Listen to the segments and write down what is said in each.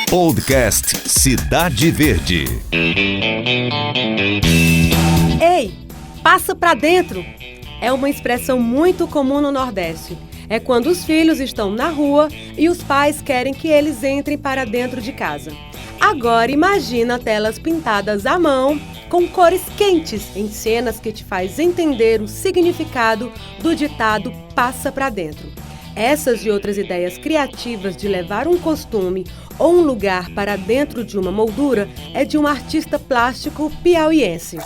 Podcast Cidade Verde. Ei, passa pra dentro! É uma expressão muito comum no Nordeste. É quando os filhos estão na rua e os pais querem que eles entrem para dentro de casa. Agora imagina telas pintadas à mão, com cores quentes, em cenas que te faz entender o significado do ditado "passa pra dentro". Essas e outras ideias criativas de levar um costume ou um lugar para dentro de uma moldura é de um artista plástico piauiense.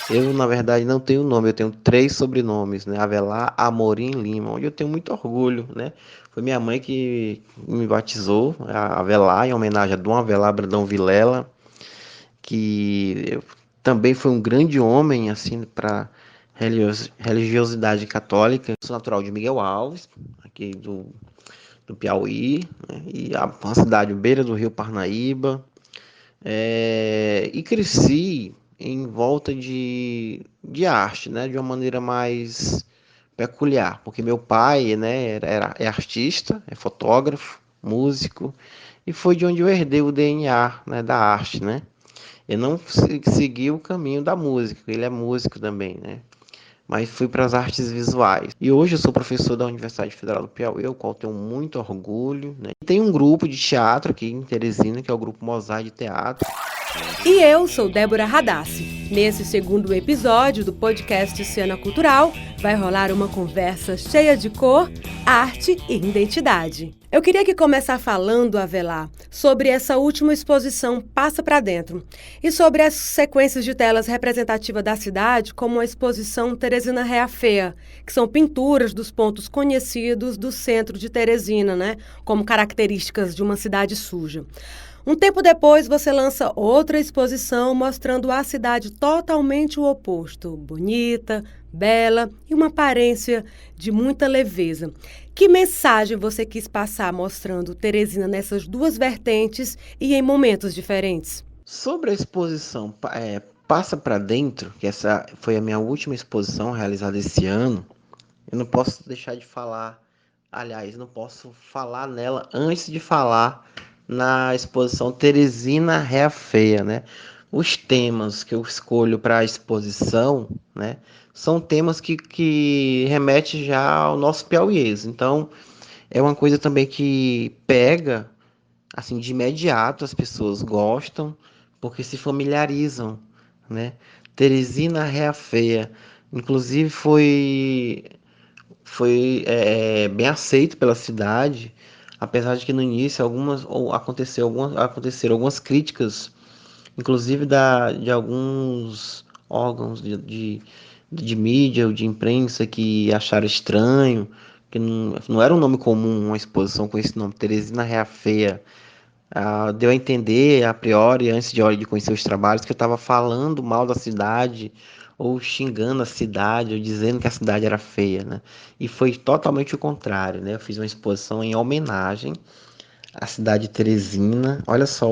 Eu, na verdade, não tenho nome, eu tenho 3 sobrenomes, né? Avelar, Amorim e Lima, onde eu tenho muito orgulho, né? Foi minha mãe que me batizou, a Avelar, em homenagem a Dom Avelar Brandão Vilela, também foi um grande homem, assim, para religiosidade católica. Eu sou natural de Miguel Alves, aqui do Piauí, né? E a cidade beira do Rio Parnaíba. E cresci em volta de arte, né, de uma maneira mais peculiar, porque meu pai, né, é artista, é fotógrafo, músico, e foi de onde eu herdei o DNA, né, da arte, né. Eu não segui o caminho da música, ele é músico também, né, mas fui para as artes visuais. E hoje eu sou professor da Universidade Federal do Piauí, o qual tenho muito orgulho, né. E tem um grupo de teatro aqui em Teresina, que é o Grupo Mosaico de Teatro. E eu sou Débora Radassi. Nesse segundo episódio do podcast Cena Cultural, vai rolar uma conversa cheia de cor, arte e identidade. Eu queria que começar falando, Avelar, sobre essa última exposição Passa Pra Dentro e sobre as sequências de telas representativas da cidade, como a exposição Teresina Reafeia, que são pinturas dos pontos conhecidos do centro de Teresina, né, como características de uma cidade suja. Um tempo depois, você lança outra exposição mostrando a cidade totalmente o oposto, bonita, bela e uma aparência de muita leveza. Que mensagem você quis passar mostrando Teresina nessas duas vertentes e em momentos diferentes? Sobre a exposição Passa Pra Dentro, que essa foi a minha última exposição realizada esse ano, eu não posso deixar de falar, aliás, não posso falar nela antes de falar na exposição Teresina Reafeia, né? Os temas que eu escolho para a exposição, né, são temas que remetem já ao nosso piauiês. Então, é uma coisa também que pega, assim, de imediato, as pessoas gostam, porque se familiarizam, né? Teresina Reafeia, inclusive foi bem aceito pela cidade, apesar de que no início aconteceram algumas críticas, inclusive de alguns órgãos de mídia ou de imprensa que acharam estranho, que não era um nome comum uma exposição com esse nome, Teresina Reafeia. Deu a entender, a priori, antes de conhecer os trabalhos, que eu estava falando mal da cidade, ou xingando a cidade, ou dizendo que a cidade era feia, né? E foi totalmente o contrário, né? Eu fiz uma exposição em homenagem à cidade de Teresina. Olha só,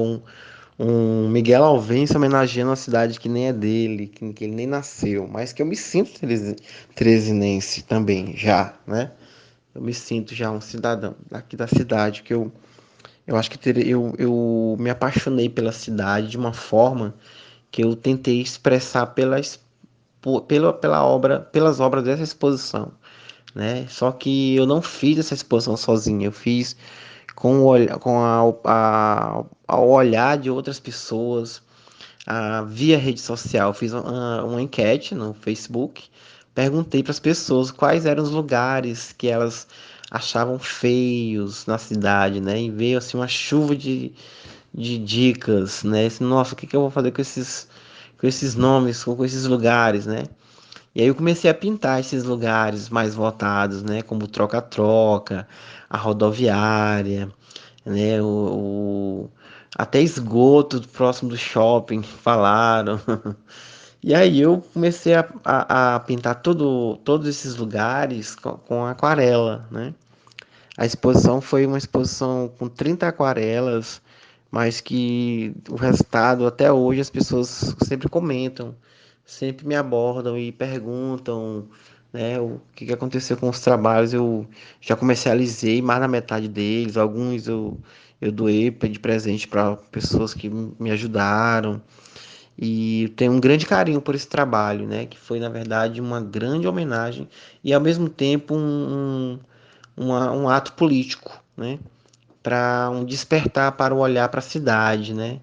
um Miguel Alvense homenageando uma cidade que nem é dele, que ele nem nasceu, mas que eu me sinto teresinense também, já, né? Eu me sinto já um cidadão aqui da cidade, eu acho que eu me apaixonei pela cidade de uma forma que eu tentei expressar pelas obras dessa exposição, né? Só que eu não fiz essa exposição sozinho, eu fiz ao olhar de outras pessoas, via rede social. Eu fiz uma enquete no Facebook, perguntei para as pessoas quais eram os lugares que elas achavam feios na cidade, né? E veio assim uma chuva de dicas, né? Assim, nossa, o que que eu vou fazer com esses nomes, com esses lugares, né? E aí eu comecei a pintar esses lugares mais votados, né? Como o Troca-Troca, a rodoviária, né? Até esgoto próximo do shopping, falaram. E aí eu comecei a pintar todos esses lugares com aquarela, né? A exposição foi uma exposição com 30 aquarelas, mas que o resultado, até hoje, as pessoas sempre comentam, sempre me abordam e perguntam, né, o que aconteceu com os trabalhos. Eu já comercializei mais da metade deles, alguns eu eu doei de presente para pessoas que me ajudaram. E tenho um grande carinho por esse trabalho, né? Que foi, na verdade, uma grande homenagem e, ao mesmo tempo, um ato político, né? Para um despertar para o olhar para a cidade, né?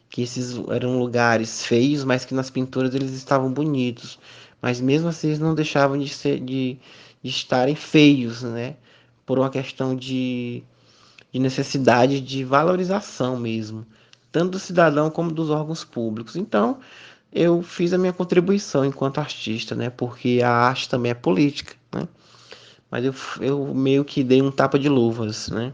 Que esses eram lugares feios, mas que nas pinturas eles estavam bonitos. Mas mesmo assim eles não deixavam de estarem feios, né? Por uma questão de necessidade de valorização mesmo, tanto do cidadão como dos órgãos públicos. Então, eu fiz a minha contribuição enquanto artista, né? Porque a arte também é política, né? Mas eu meio que dei um tapa de luvas, né?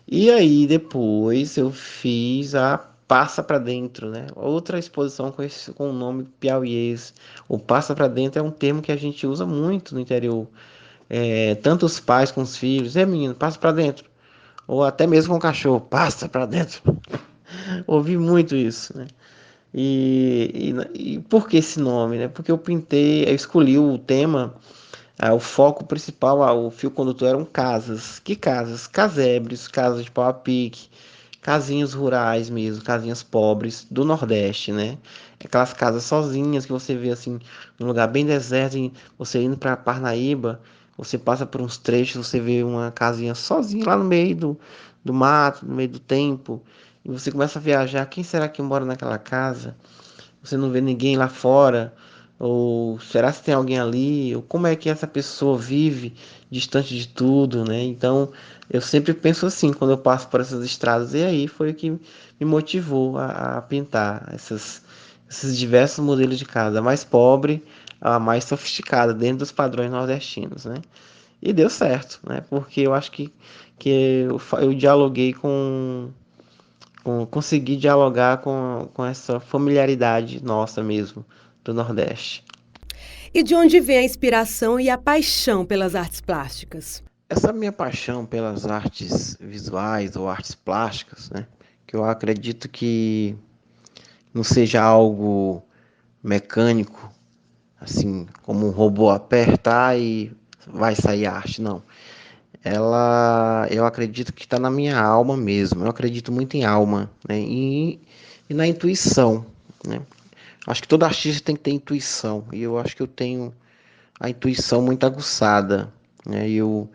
E aí depois eu fiz a Passa para Dentro, né? Outra exposição com o nome piauiês. O Passa para Dentro é um termo que a gente usa muito no interior. Tanto os pais com os filhos, menino, passa para dentro. Ou até mesmo com o cachorro, passa para dentro. Ouvi muito isso, né? E por que esse nome, né? Porque eu escolhi o tema, o foco principal, o fio condutor eram casas. Que casas? Casebres, casas de pau a pique, casinhas rurais mesmo, casinhas pobres do Nordeste, né? Aquelas casas sozinhas que você vê assim, num lugar bem deserto, e você indo para Parnaíba, você passa por uns trechos, você vê uma casinha sozinha lá no meio do mato, no meio do tempo, e você começa a viajar. Quem será que mora naquela casa? Você não vê ninguém lá fora? Ou será que tem alguém ali? Ou como é que essa pessoa vive distante de tudo, né? Então, eu sempre penso assim quando eu passo por essas estradas. E aí foi o que me motivou a pintar esses diversos modelos de casa, a mais pobre, a mais sofisticada, dentro dos padrões nordestinos, né? E deu certo, né? Porque eu acho que eu dialoguei consegui dialogar com essa familiaridade nossa mesmo do Nordeste. E de onde vem a inspiração e a paixão pelas artes plásticas? Essa minha paixão pelas artes visuais ou artes plásticas, né, que eu acredito que não seja algo mecânico, assim, como um robô apertar e vai sair arte, não. Eu acredito que está na minha alma mesmo. Eu acredito muito em alma, né, e na intuição, né. Acho que todo artista tem que ter intuição, e eu acho que eu tenho a intuição muito aguçada, né? Eu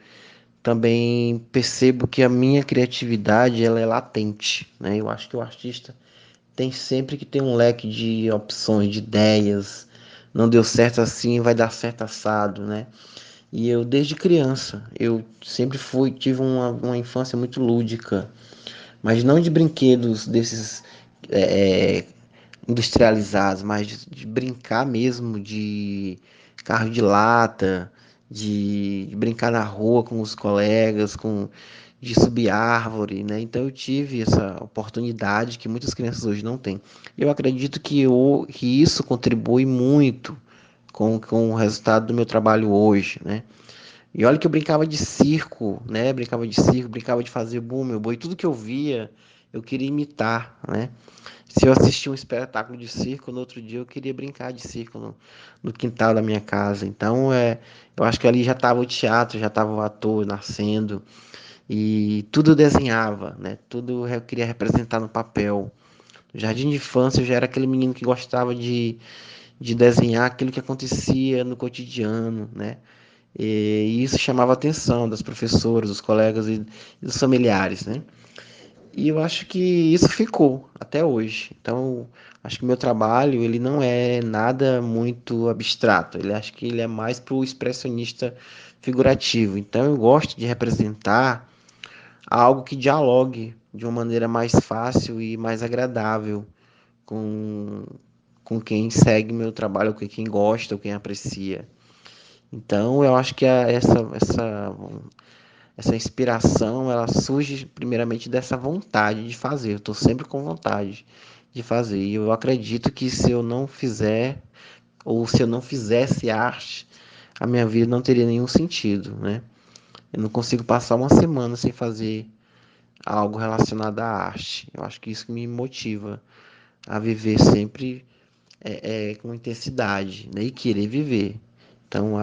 também percebo que a minha criatividade ela é latente, né? Eu acho que o artista tem sempre que ter um leque de opções, de ideias. Não deu certo assim, vai dar certo assado, né? E eu desde criança, eu sempre tive uma infância muito lúdica, mas não de brinquedos desses é, industrializados, mas de brincar mesmo, de carro de lata, de brincar na rua com os colegas, de subir árvore, né? Então eu tive essa oportunidade que muitas crianças hoje não têm. Eu acredito que isso contribui muito com o resultado do meu trabalho hoje, né? E olha que eu brincava de circo, né? Brincava de circo, brincava de fazer boom, meu boi, tudo que eu via, eu queria imitar, né? Se eu assistia um espetáculo de circo, no outro dia eu queria brincar de circo no quintal da minha casa. Então, eu acho que ali já estava o teatro, já estava o ator nascendo, e tudo eu desenhava, né? Tudo eu queria representar no papel. No jardim de infância eu já era aquele menino que gostava de desenhar aquilo que acontecia no cotidiano, né? E isso chamava a atenção das professoras, dos colegas e dos familiares, né? E eu acho que isso ficou até hoje. Então, acho que o meu trabalho ele não é nada muito abstrato. Ele acho que ele é mais para o expressionista figurativo. Então, eu gosto de representar algo que dialogue de uma maneira mais fácil e mais agradável com, com quem segue meu trabalho, com quem gosta, ou quem aprecia. Então, eu acho que essa inspiração, ela surge primeiramente dessa vontade de fazer. Eu estou sempre com vontade de fazer. E eu acredito que se eu não fizer, ou se eu não fizesse arte, a minha vida não teria nenhum sentido, né? Eu não consigo passar uma semana sem fazer algo relacionado à arte. Eu acho que isso que me motiva a viver sempre com intensidade, né? E querer viver. Então,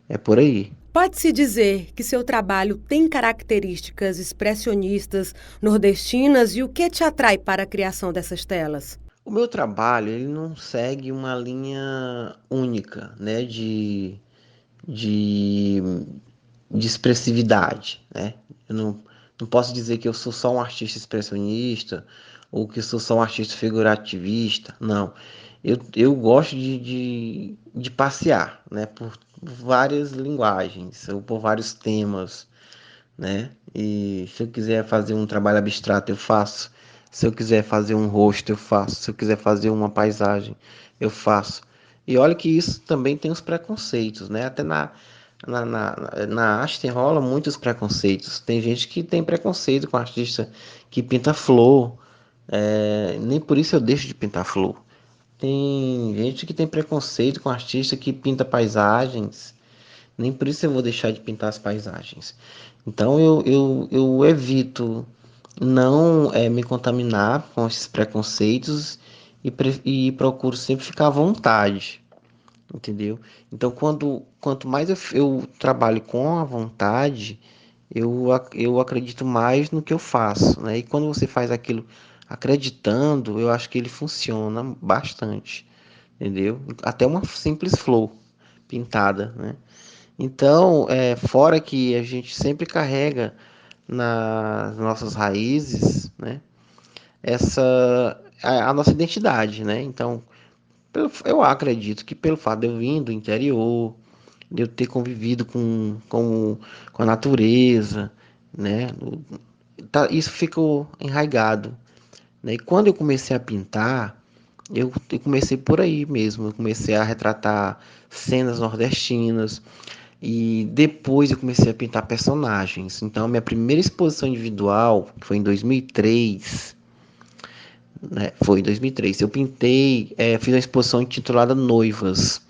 é por aí. Pode-se dizer que seu trabalho tem características expressionistas nordestinas e o que te atrai para a criação dessas telas? O meu trabalho, ele não segue uma linha única, né, de, de expressividade, né? Eu não posso dizer que eu sou só um artista expressionista ou que eu sou só um artista figurativista, não. Eu gosto de passear, né, por várias linguagens ou por vários temas, né? E se eu quiser fazer um trabalho abstrato, eu faço. Se eu quiser fazer um rosto, eu faço. Se eu quiser fazer uma paisagem, eu faço. E olha que isso também tem os preconceitos, né? Até na arte tem rola muitos preconceitos. Tem gente que tem preconceito com artista que pinta flor. Nem por isso eu deixo de pintar flor. Tem gente que tem preconceito com artista que pinta paisagens. Nem por isso eu vou deixar de pintar as paisagens. Então eu evito não me contaminar com esses preconceitos e procuro sempre ficar à vontade, entendeu? Então quanto mais eu trabalho com a vontade, eu acredito mais no que eu faço, né? E quando você faz aquilo acreditando, eu acho que ele funciona bastante, entendeu? Até uma simples flor pintada, né? Então, fora que a gente sempre carrega nas nossas raízes, né, a nossa identidade, né? Então, eu acredito que pelo fato de eu vir do interior, de eu ter convivido com a natureza, né, isso ficou enraizado, né? E quando eu comecei a pintar, eu comecei por aí mesmo, eu comecei a retratar cenas nordestinas, e depois eu comecei a pintar personagens. Então, minha primeira exposição individual foi em 2003, né? Foi em 2003. Eu pintei, fiz uma exposição intitulada Noivas.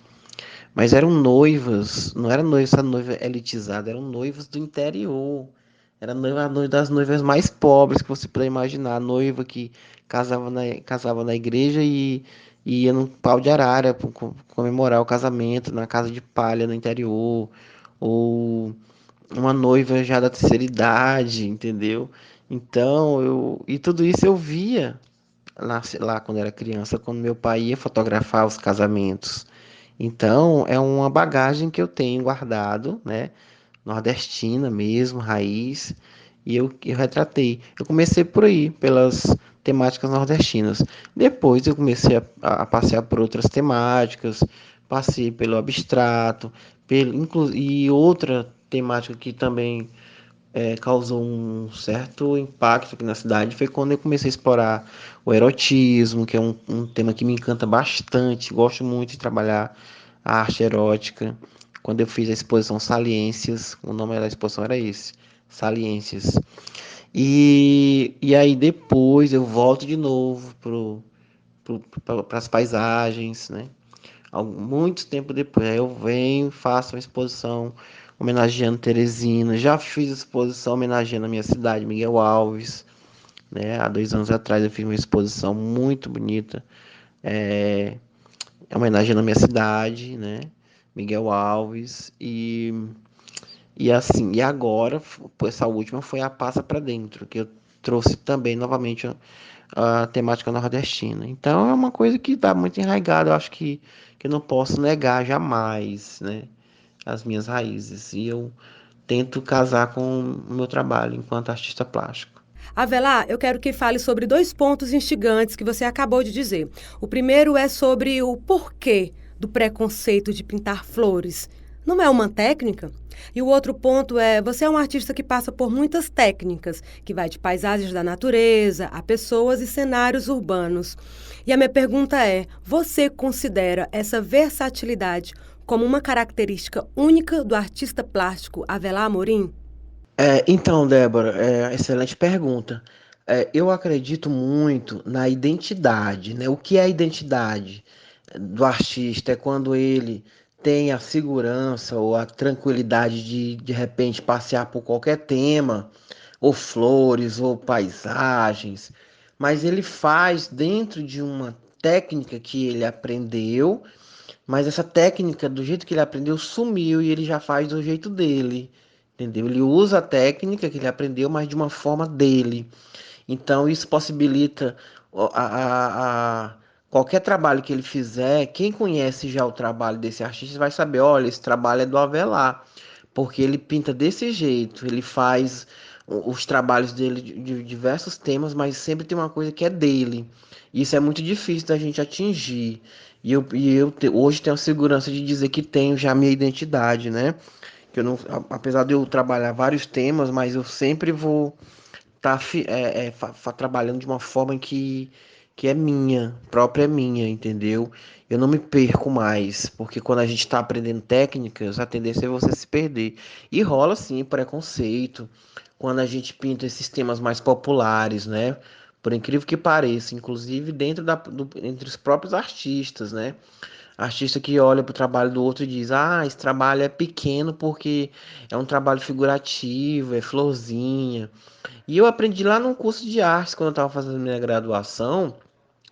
Mas eram noivas, não era noiva, essa noiva elitizada, eram noivas do interior. Era noiva das noivas mais pobres que você puder imaginar. A noiva que casava na igreja e ia num pau de arara para comemorar o casamento na casa de palha no interior. Ou uma noiva já da terceira idade, entendeu? Então, e tudo isso eu via lá quando era criança, quando meu pai ia fotografar os casamentos. Então, é uma bagagem que eu tenho guardado, né? Nordestina mesmo, raiz, e eu retratei. Eu comecei por aí, pelas temáticas nordestinas. Depois eu comecei a passear por outras temáticas, passei pelo abstrato, e outra temática que também causou um certo impacto aqui na cidade foi quando eu comecei a explorar o erotismo, que é um tema que me encanta bastante. Gosto muito de trabalhar a arte erótica. Quando eu fiz a exposição Saliências, o nome da exposição era esse, Saliências. E aí depois eu volto de novo para as paisagens, né? Muito tempo depois, aí eu venho, faço uma exposição homenageando Teresina. Já fiz exposição homenageando a minha cidade, Miguel Alves, né? Há 2 anos atrás eu fiz uma exposição muito bonita, é, homenageando a minha cidade, né? Miguel Alves. E assim, e agora, essa última foi a Passa para Dentro, que eu trouxe também novamente a temática nordestina. Então é uma coisa que está muito enraizada, eu acho que eu não posso negar jamais, né, as minhas raízes. E eu tento casar com o meu trabalho enquanto artista plástico. Avelar, eu quero que fale sobre dois pontos instigantes que você acabou de dizer. O primeiro é sobre o porquê do preconceito de pintar flores. Não é uma técnica? E o outro ponto é, você é um artista que passa por muitas técnicas, que vai de paisagens da natureza a pessoas e cenários urbanos. E a minha pergunta é, você considera essa versatilidade como uma característica única do artista plástico Avelar Amorim? Então, Débora, excelente pergunta. Eu acredito muito na identidade, né? O que é a identidade do artista? É quando ele tem a segurança ou a tranquilidade de repente passear por qualquer tema, ou flores, ou paisagens, mas ele faz dentro de uma técnica que ele aprendeu Mas essa técnica, do jeito que ele aprendeu, sumiu e ele já faz do jeito dele, entendeu? Ele usa a técnica que ele aprendeu, mas de uma forma dele. Então, isso possibilita qualquer trabalho que ele fizer. Quem conhece já o trabalho desse artista vai saber: olha, esse trabalho é do Avelar, porque ele pinta desse jeito, ele faz os trabalhos dele de diversos temas, mas sempre tem uma coisa que é dele. Isso é muito difícil da gente atingir. Hoje tenho a segurança de dizer que tenho já a minha identidade, né? Que eu não, apesar de eu trabalhar vários temas, mas eu sempre vou tá trabalhando de uma forma que é minha, própria minha, entendeu? Eu não me perco mais, porque quando a gente está aprendendo técnicas, a tendência é você se perder. E rola sim preconceito quando a gente pinta esses temas mais populares, né? Por incrível que pareça, inclusive entre os próprios artistas, né? Artista que olha para o trabalho do outro e diz: ah, esse trabalho é pequeno porque é um trabalho figurativo, é florzinha. E eu aprendi lá num curso de artes, quando eu estava fazendo minha graduação,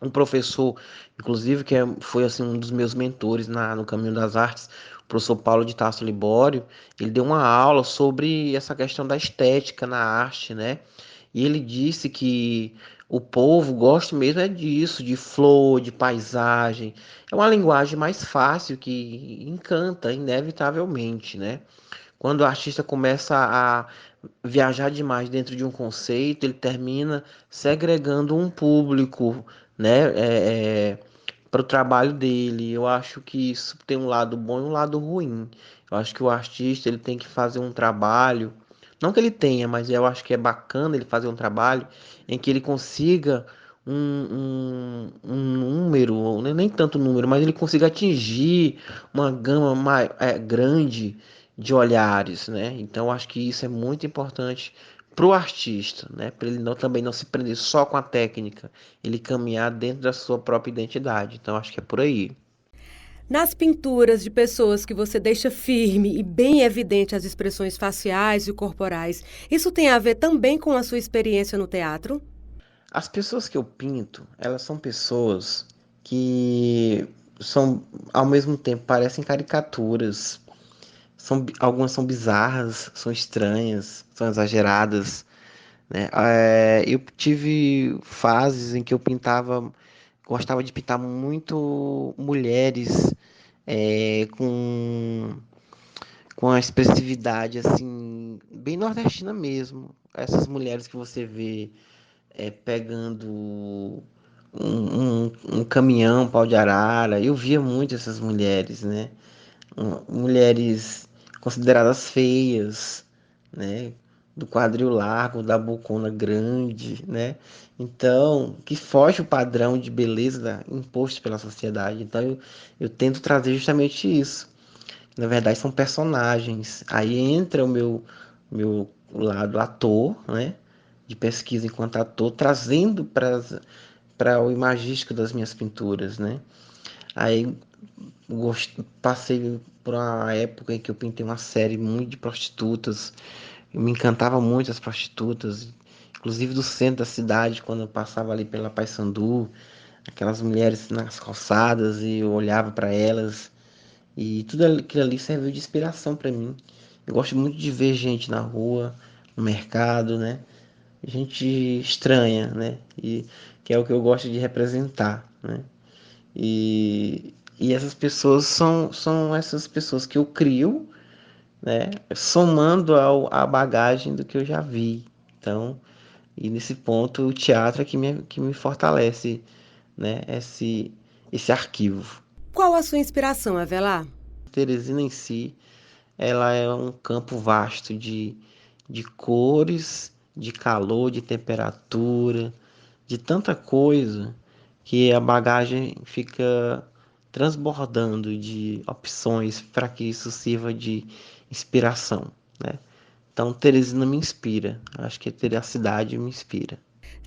um professor, inclusive, foi assim, um dos meus mentores no caminho das artes, o professor Paulo de Tarso Libório. Ele deu uma aula sobre essa questão da estética na arte, né? E ele disse que o povo gosta mesmo é disso, de flor, de paisagem. É uma linguagem mais fácil que encanta, inevitavelmente, né? Quando o artista começa a viajar demais dentro de um conceito, ele termina segregando um público, né, para o trabalho dele. Eu acho que isso tem um lado bom e um lado ruim. Eu acho que o artista ele tem que fazer um trabalho, não que ele tenha, mas eu acho que é bacana ele fazer um trabalho em que ele consiga um número, ou nem tanto número, mas ele consiga atingir uma gama grande de olhares, né? Então eu acho que isso é muito importante para o artista, né? Para ele também não se prender só com a técnica, ele caminhar dentro da sua própria identidade. Então acho que é por aí. Nas pinturas de pessoas que você deixa firme e bem evidente as expressões faciais e corporais, isso tem a ver também com a sua experiência no teatro? As pessoas que eu pinto, elas são pessoas que são, ao mesmo tempo, parecem caricaturas. Algumas são bizarras, são estranhas, são exageradas, né? Eu tive fases em que eu gostava de pintar muito mulheres com a expressividade assim, bem nordestina mesmo. Essas mulheres que você vê pegando um caminhão, pau de arara. Eu via muito essas mulheres, né? Mulheres consideradas feias, né? Do quadril largo, da bocona grande, né? Então, que foge o padrão de beleza imposto pela sociedade. Então, eu tento trazer justamente isso. Na verdade, são personagens. Aí entra o meu lado ator, né? De pesquisa enquanto ator, trazendo para o imagístico das minhas pinturas, né? Aí passei por uma época em que eu pintei uma série muito de prostitutas. Eu me encantava muito as prostitutas, inclusive do centro da cidade, quando eu passava ali pela Paissandu, aquelas mulheres nas calçadas e eu olhava para elas e tudo aquilo ali serviu de inspiração para mim. Eu gosto muito de ver gente na rua, no mercado, né? Gente estranha, né? E que é o que eu gosto de representar, né? E essas pessoas são essas pessoas que eu crio, né? Somando à bagagem do que eu já vi. Então, e nesse ponto, o teatro é que me fortalece, né? Esse arquivo. Qual a sua inspiração, Avelar? Teresina em si, ela é um campo vasto de cores, de calor, de temperatura, de tanta coisa que a bagagem fica transbordando de opções para que isso sirva de inspiração, né? Então, Teresina me inspira. Acho que a cidade me inspira.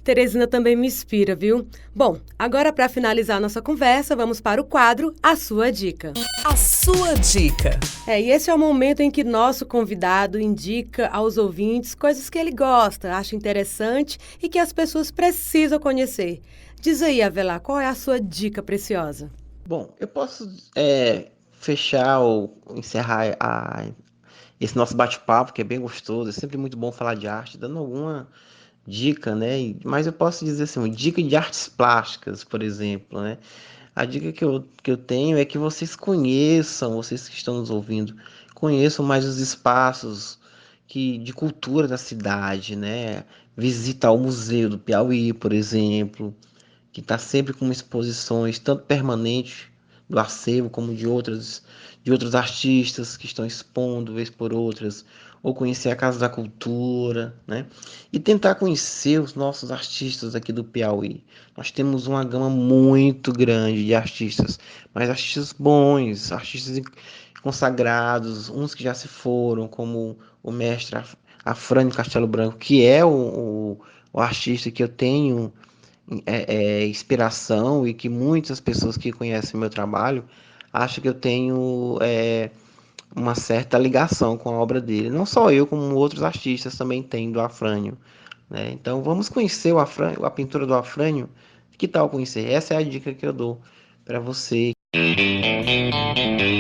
Teresina também me inspira, viu? Bom, agora para finalizar nossa conversa, vamos para o quadro A Sua Dica. A sua dica. E esse é o momento em que nosso convidado indica aos ouvintes coisas que ele gosta, acha interessante e que as pessoas precisam conhecer. Diz aí, Avelar, qual é a sua dica preciosa? Bom, eu posso fechar ou encerrar esse nosso bate-papo, que é bem gostoso, é sempre muito bom falar de arte, dando alguma dica, né? Mas eu posso dizer assim, uma dica de artes plásticas, por exemplo, né? A dica que eu tenho é que vocês conheçam, vocês que estão nos ouvindo, conheçam mais os espaços de cultura da cidade, né? Visitar o Museu do Piauí, por exemplo, que está sempre com exposições, tanto permanentes do acervo, como de outros artistas que estão expondo, vez por outras, ou conhecer a Casa da Cultura, né? E tentar conhecer os nossos artistas aqui do Piauí. Nós temos uma gama muito grande de artistas, mas artistas bons, artistas consagrados, uns que já se foram, como o mestre Afrânio Castelo Branco, que é o artista que eu tenho inspiração e que muitas pessoas que conhecem meu trabalho acham que eu tenho uma certa ligação com a obra dele. Não só eu, como outros artistas também têm do Afrânio, né? Então vamos conhecer o Afrânio, a pintura do Afrânio. Que tal conhecer? Essa é a dica que eu dou para você.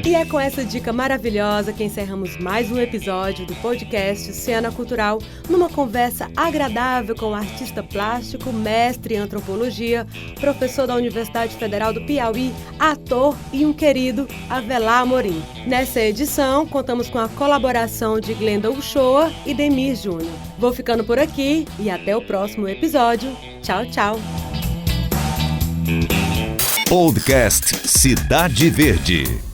E é com essa dica maravilhosa que encerramos mais um episódio do podcast Cena Cultural, numa conversa agradável com o artista plástico, mestre em antropologia, professor da Universidade Federal do Piauí, ator e um querido Avelar Amorim. Nessa edição, contamos com a colaboração de Glenda Uchoa e Demir Júnior. Vou ficando por aqui e até o próximo episódio. Tchau, tchau! Podcast Cidade Verde.